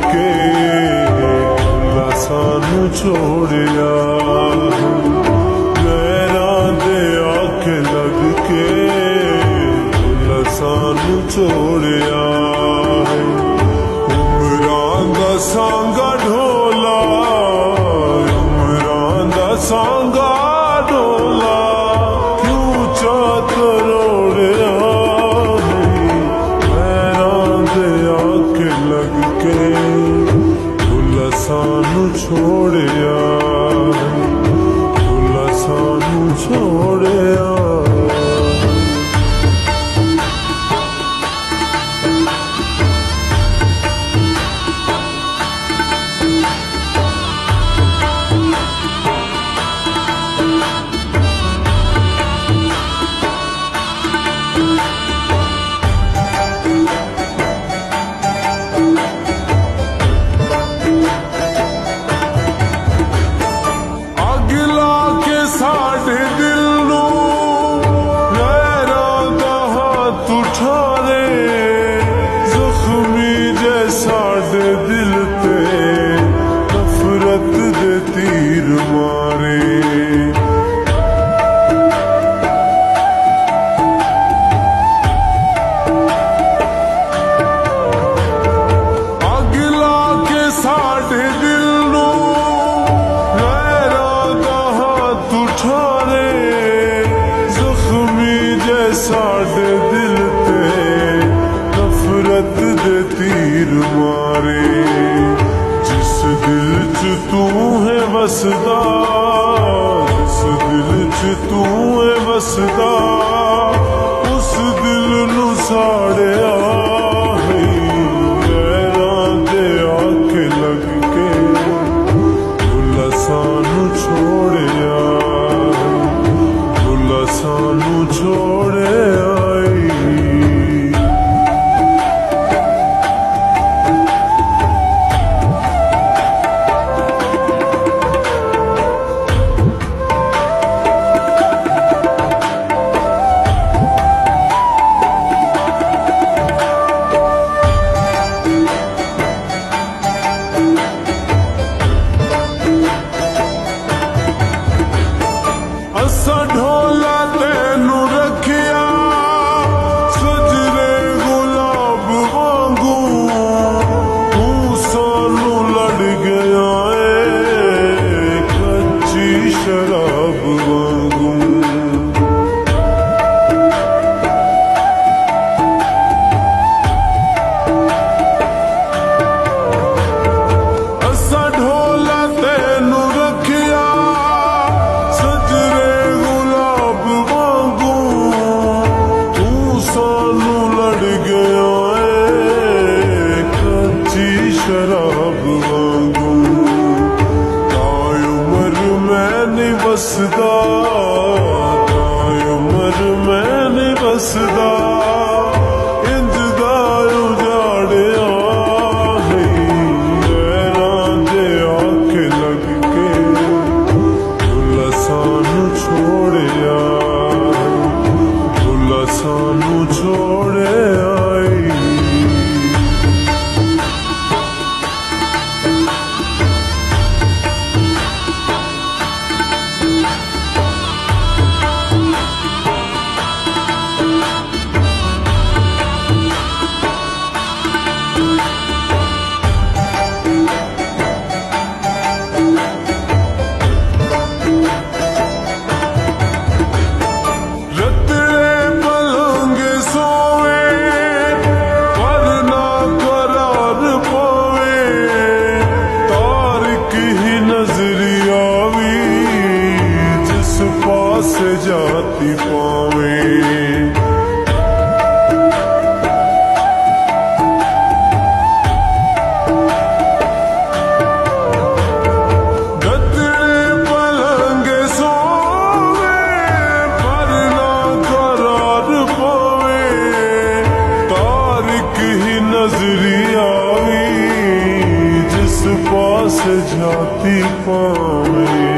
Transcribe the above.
के सानू छोड़िया गैरां दे आखे लग के सानू छोड़िया उमरां दा सांगा ढोला उमरां दा सांगा ढोला क्यों चात रोड़िया गैरां दे आखे लग के सानू छोड़िया सानू छोड़िया साढ़े दिल नू गैरां दा हाथ उठारे जख्मी जे साढ़े दिल ते नफरत दे तीर मारे अगला के साढ़े दिल नू साढ़े दिल ते नफरत दे तीर मारे जिस दिल च तू है वसदा जिस दिल च तू है वसदा उस दिल नू साड़िया गैरां दे आखे लग के भुला सानू छोड़िया भुला सानू छोड़े असा ढोला तेनू रखिया सजरे गुलाब वांगू तू सानू लड़ गया है कच्ची शराब वांगू असा ढोला तेनू रखिया सानू लड़ गया है कच्ची शराब वांगू ताई उमर मैं नहीं बसदा ताई उमर मैं नहीं बसदा इंज दा उजाड़िया गैरां दे आखे लग के भुला सानू छोड़िया भुला सानू छोड़े आई पास जाती पावे गतरे पलंगे सोवे पर ना करार पावे तारिक ही नजरी आवी जिस पास जाती पावे